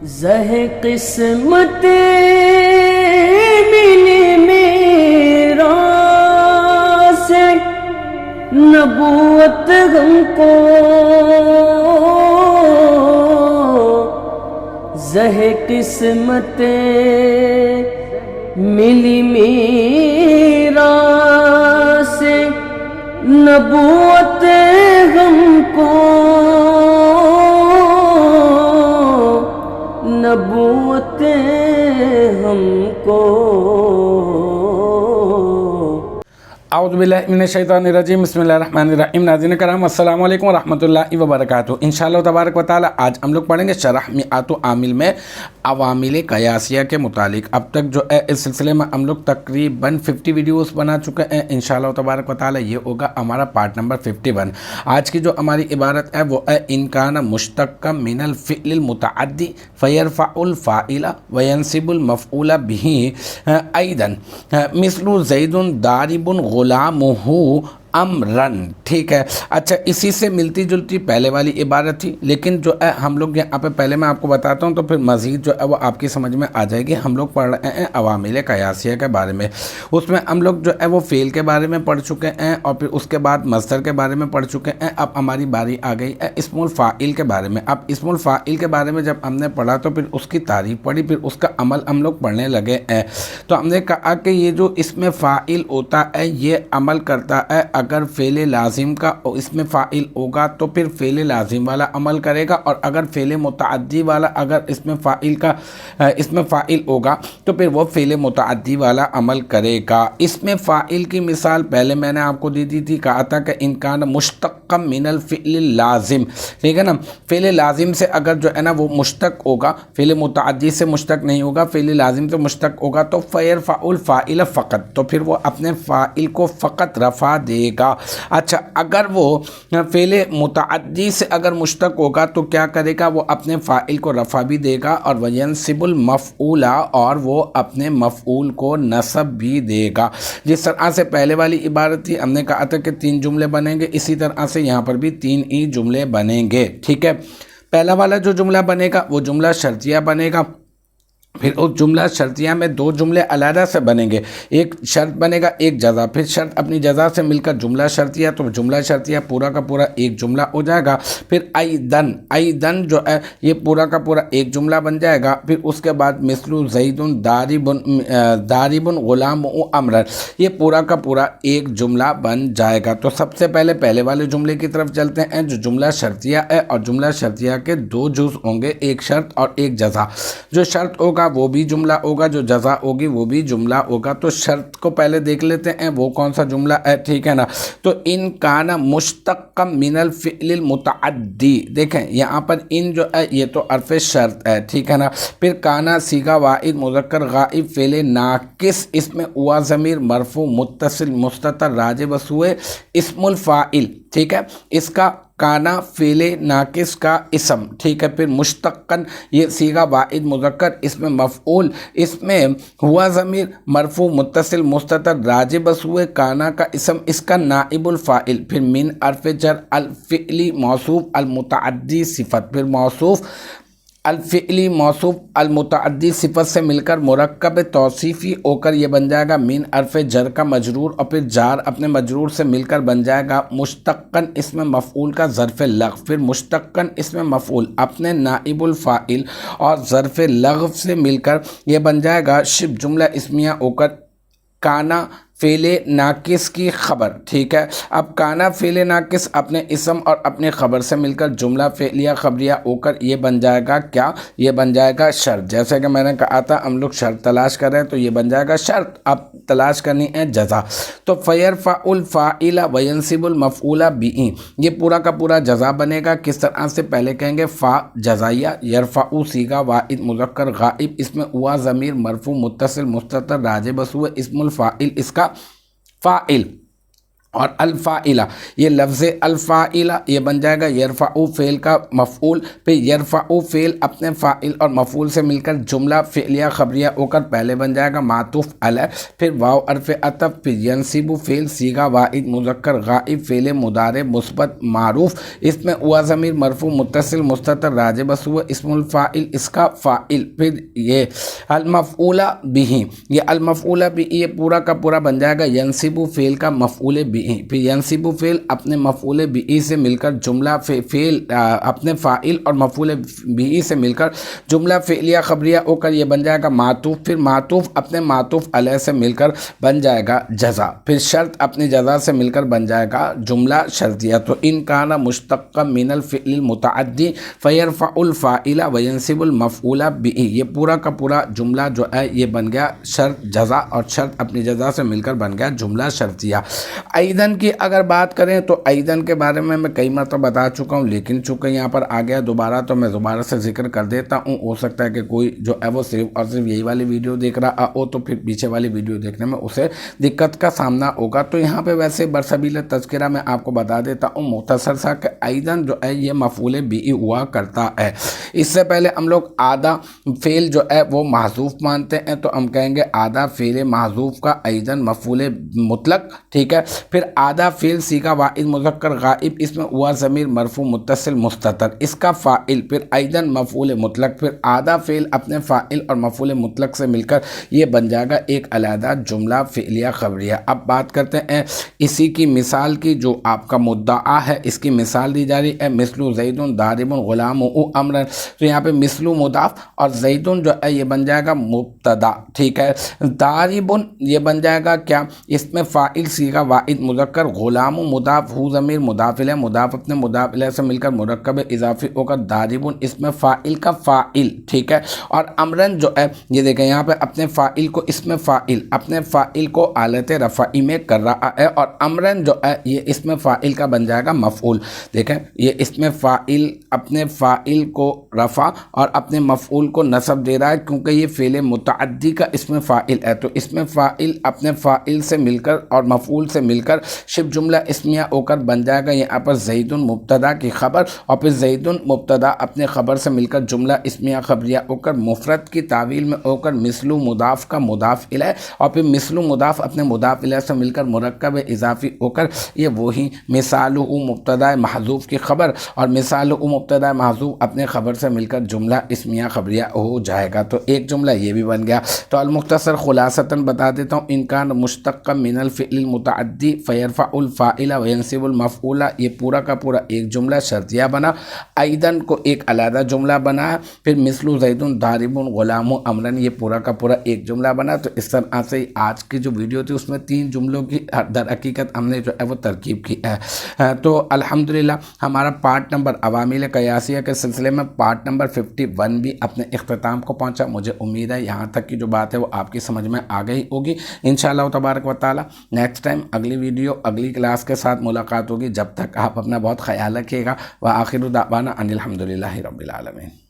زہ قسمت ملی میرا سے نبوت ہم کو، زہ قسمت ملی میرا سے نبوت ہم کو، نبوت ہم کو۔ اعوذ باللہ من الشیطان الرجیم، بسم اللہ الرحمن الرحیم۔ ناظرین کرام السلام علیکم ورحمۃ اللہ وبرکاتہ۔ انشاءاللہ تبارک و تعالی آج ہم لوگ پڑھیں گے شرح میعات عامل میں عوامل قیاسیہ کے متعلق۔ اب تک جو ہے اس سلسلے میں ہم لوگ تقریباً 50 ویڈیوز بنا چکے ہیں۔ انشاءاللہ تبارک و تعالی یہ ہوگا ہمارا پارٹ نمبر 51۔ آج کی جو ہماری عبارت ہے وہ ہے ان کان مشتق من الفعل المتعدی فیرفع الفاعل وینصب المفعول به ایضا مثل زید ضارب غلامہ امرن۔ ٹھیک ہے، اچھا اسی سے ملتی جلتی پہلے والی عبارت تھی، لیکن جو ہے ہم لوگ یہاں پہ پہلے میں آپ کو بتاتا ہوں تو پھر مزید جو ہے وہ آپ کی سمجھ میں آ جائے گی۔ ہم لوگ پڑھ رہے ہیں عوامل قیاسیہ کے بارے میں، اس میں ہم لوگ جو ہے وہ فعل کے بارے میں پڑھ چکے ہیں اور پھر اس کے بعد مصدر کے بارے میں پڑھ چکے ہیں۔ اب ہماری باری آ گئی ہے اسم الفاعل کے بارے میں۔ اب اسم الفاعل کے بارے میں جب ہم نے پڑھا تو پھر اس کی تعریف پڑھی، پھر اس کا عمل ہم لوگ پڑھنے لگے ہیں۔ تو ہم نے کہا کہ یہ جو اسم فاعل ہوتا ہے یہ عمل کرتا ہے اگر فعل لازم کا اس میں فاعل ہوگا تو پھر فعل لازم والا عمل کرے گا، اور اگر فعل متعدی والا اگر اس میں فاعل ہوگا تو پھر وہ فعل متعدی والا عمل کرے گا۔ اس میں فاعل کی مثال پہلے میں نے آپ کو دی تھی، کہا تھا کہ ان کان مشتق من الفعل اللازم، ٹھیک ہے نا۔ فعل لازم سے اگر جو ہے نا وہ مشتق ہوگا، فعل متعدی سے مشتق نہیں ہوگا، فعل لازم سے مشتق ہوگا تو فیرفع الفاعل فقط، تو پھر وہ اپنے فاعل کو فقط رفع دے گا۔ اچھا اگر وہ فعل متعدی سے اگر مشتق ہوگا تو کیا کرے گا، وہ اپنے فاعل کو رفع بھی دے گا، اور وینصب المفعول، اور وہ اپنے مفعول کو نصب بھی دے گا۔ جس طرح سے پہلے والی عبارت تھی، ہم نے کہا تھا کہ 3 جملے بنیں گے، اسی طرح سے یہاں پر بھی 3 ہی جملے بنیں گے، ٹھیک ہے۔ پہلا والا جو جملہ بنے گا وہ جملہ شرطیہ بنے گا، پھر اس جملہ شرطیہ میں 2 جملے علیحدہ سے بنیں گے، ایک شرط بنے گا ایک جزا، پھر شرط اپنی جزا سے مل کر جملہ شرطیہ، تو جملہ شرطیہ پورا کا پورا ایک جملہ ہو جائے گا۔ پھر ایدن جو ہے یہ پورا کا پورا ایک جملہ بن جائے گا۔ پھر اس کے بعد مثل زید ضارب غلام امرن، یہ پورا کا پورا ایک جملہ بن جائے گا۔ تو سب سے پہلے والے جملے کی طرف چلتے ہیں جو جملہ شرطیہ ہے، اور جملہ شرطیہ کے 2 جز ہوں گے، ایک شرط اور ایک جزا۔ جو شرط ہوگا وہ بھی جملہ ہوگا، جو جزا ہوگی وہ بھی جملہ ہوگا۔ تو شرط کو پہلے دیکھ لیتے ہیں وہ کون سا جملہ ہے، ٹھیک ہے نا۔ تو ان کان مشتق من الفعل المتعدی، دیکھیں یہاں پر ان جو ہے یہ تو حرف شرط ہے، ٹھیک ہے نا۔ پھر کانا صیغہ واحد مذکر غائب فعل ناقص، اس میں ہوا ضمیر مرفوع متصل مستتر راجع بسوئے اسم الفاعل، ٹھیک ہے۔ اس کا کانا فعل ناقص کا اسم، ٹھیک ہے۔ پھر مشتقن یہ صیغہ واحد مذکر، اس میں مفعول، اس میں ہوا ضمیر مرفوع متصل مستتر راجع بسوئے کانا کا اسم، اس کا نائب الفاعل۔ پھر من حرف جر الفعلی موصوف المتعدی صفت، پھر موصوف الفعلی موصوف المتعدی صفت سے مل کر مرکب توصیفی ہو کر یہ بن جائے گا من حرف جر کا مجرور، اور پھر جار اپنے مجرور سے مل کر بن جائے گا مشتقن اسم مفعول کا ظرف لغو، پھر مشتقن اسم مفعول اپنے نائب الفاعل اور ظرف لغو سے مل کر یہ بن جائے گا شبہ جملہ اسمیہ ہو کر کانا فعل ناقص کی خبر، ٹھیک ہے۔ اب کانا فعل ناقص اپنے اسم اور اپنے خبر سے مل کر جملہ فعلیہ خبریہ ہو کر یہ بن جائے گا کیا، یہ بن جائے گا شرط۔ جیسے کہ میں نے کہا تھا ہم لوگ شرط تلاش کر رہے ہیں تو یہ بن جائے گا شرط، اب تلاش کرنی ہے جزا۔ تو فیرفع الفاعل وینصب المفعول به، یہ پورا کا پورا جزا بنے گا۔ کس طرح سے، پہلے کہیں گے فا جزائیہ، یرفع صیغہ واحد مذکر غائب، اس میں ہوا ضمیر مرفوع متصل مستتر راجع بسوئے اسم الفاعل، اس کا فاعل، اور الفاعلہ، یہ لفظ الفاعلہ یہ بن جائے گا یرفعو فعل کا مفعول، پھر یرفعو فعل اپنے فاعل اور مفعول سے مل کر جملہ فعلیہ خبریہ ہو کر پہلے بن جائے گا معطوف علیہ، پھر واو حرف عطف، پھر ینصب فعل صیغہ واحد مذکر غائب فعل مضارع مثبت معروف، اس میں ہوا ضمیر مرفوع متصل مستتر راجع بس ہوا اسم الفاعل اس کا فاعل، پھر یہ المفعولہ بہ، یہ المفعولہ بہ یہ پورا کا پورا بن جائے گا ینصب فعل کا مفعول بہ، پھر ینصب فعل اپنے مفعول بہ سے مل کر جملہ فعل اپنے فاعل اور مفعول بہ سے مل کر جملہ فعلیہ خبریہ ہو کر یہ بن جائے گا معطوف، پھر معطوف اپنے معطوف علیہ سے مل کر بن جائے گا جزا، پھر شرط اپنی جزا سے مل کر بن جائے گا جملہ شرطیہ۔ تو ان کان مشتق من الفعل المتعدی فیرفع الفاعل وینصب المفعول بہ، یہ پورا کا پورا جملہ جو ہے یہ بن گیا شرط جزا، اور شرط اپنی جزا سے مل کر بن گیا جملہ شرطیہ۔ ایدن کی اگر بات کریں تو ایدن کے بارے میں کئی مرتبہ بتا چکا ہوں، لیکن چونکہ یہاں پر آ گیا دوبارہ تو میں دوبارہ سے ذکر کر دیتا ہوں، ہو سکتا ہے کہ کوئی جو ہے وہ صرف اور صرف یہی والی ویڈیو دیکھ رہا ہو تو پھر پیچھے والی ویڈیو دیکھنے میں اسے دقت کا سامنا ہوگا۔ تو یہاں پہ ویسے برسبیل تذکرہ میں آپ کو بتا دیتا ہوں مختصر سا کہ ایدن جو ہے یہ مفعول بہ ہوا کرتا ہے۔ اس سے پہلے ہم لوگ آدھا فعل جو ہے وہ محذوف مانتے ہیں، تو ہم کہیں گے آدھا فعل محذوف کا ایدن مفعول مطلق، ٹھیک ہے، پھر آدھا فعل صیغہ واحد مذکر غائب اس میں ہوا ضمیر مرفوع متصل مستتر اس کا فاعل، پھر ایدن مفعول مطلق، پھر آدھا فعل اپنے فاعل اور مفعول مطلق سے مل کر یہ بن جائے گا ایک علیحدہ جملہ فعلیہ خبریہ۔ اب بات کرتے ہیں اسی کی مثال کی، جو آپ کا مدعا ہے اس کی مثال دی جا رہی ہے مثل زید ضارب غلام امرا، تو یہاں پہ مثل مضاف اور زید جو ہے یہ بن جائے گا مبتدا، ٹھیک ہے، ضارب یہ بن جائے گا کیا، اس میں فاعل صیغہ واحد مذکر، غلام مضاف ہو ضمیر مضاف الیہ، مضاف اپنے مضاف الیہ سے مل کر مرکب اضافی ہو کر ضارب اس میں فاعل کا فاعل، ٹھیک ہے، اور امرن جو ہے یہ دیکھیں یہاں پہ اپنے فاعل کو اس میں فاعل اپنے فاعل کو حالت رفعی میں کر رہا ہے، اور امرن جو ہے یہ اس میں فاعل کا بن جائے گا مفعول، دیکھیں یہ اس میں فاعل اپنے فاعل کو رفع اور اپنے مفعول کو نصب دے رہا ہے، کیونکہ یہ فعل متعدی کا اس میں فاعل ہے، تو اس میں فاعل اپنے فاعل سے مل کر اور مفعول سے مل کر شبہ جملہ اسمیہ ہو کر بن جائے گا یہاں پر زید مبتدا کی خبر، اور پھر زید مبتدا اپنے خبر سے مل کر جملہ اسمیہ خبریہ ہو کر مفرد کی تعویل میں ہو کر مثل مضاف کا مضاف الیہ، اور پھر مثل مضاف اپنے مضاف الیہ سے مل کر مرکب اضافی ہو کر یہ وہی مثال مبتدا محذوف کی خبر، اور مثال مبتدا محذوف اپنے خبر سے مل کر جملہ اسمیہ خبریہ ہو جائے گا، تو ایک جملہ یہ بھی بن گیا۔ تو المختصر خلاصتاً بتا دیتا ہوں ان کان مشتق من الفعل المتعدی فیرفع الفاعل وینصب المفعول، یہ پورا کا پورا ایک جملہ شرطیہ بنا، ایدن کو ایک علیحدہ جملہ بنا، پھر مثل زید ضارب غلام امرن یہ پورا کا پورا ایک جملہ بنا۔ تو اس طرح سے آج کی جو ویڈیو تھی اس میں 3 جملوں کی در حقیقت ہم نے جو ہے وہ ترکیب کی ہے۔ تو الحمدللہ ہمارا پارٹ نمبر عوامل قیاسیہ کے سلسلے میں پارٹ نمبر 51 بھی اپنے اختتام کو پہنچا، مجھے امید ہے یہاں تک کی جو بات ہے وہ آپ کی سمجھ میں آ گئی ہوگی انشاءاللہ تبارک و تعالی۔ نیکسٹ ٹائم اگلی ویڈیو اگلی کلاس کے ساتھ ملاقات ہوگی، جب تک آپ اپنا بہت خیال رکھیے گا۔ وآخر دعوانا ان الحمدللہ رب العالمین۔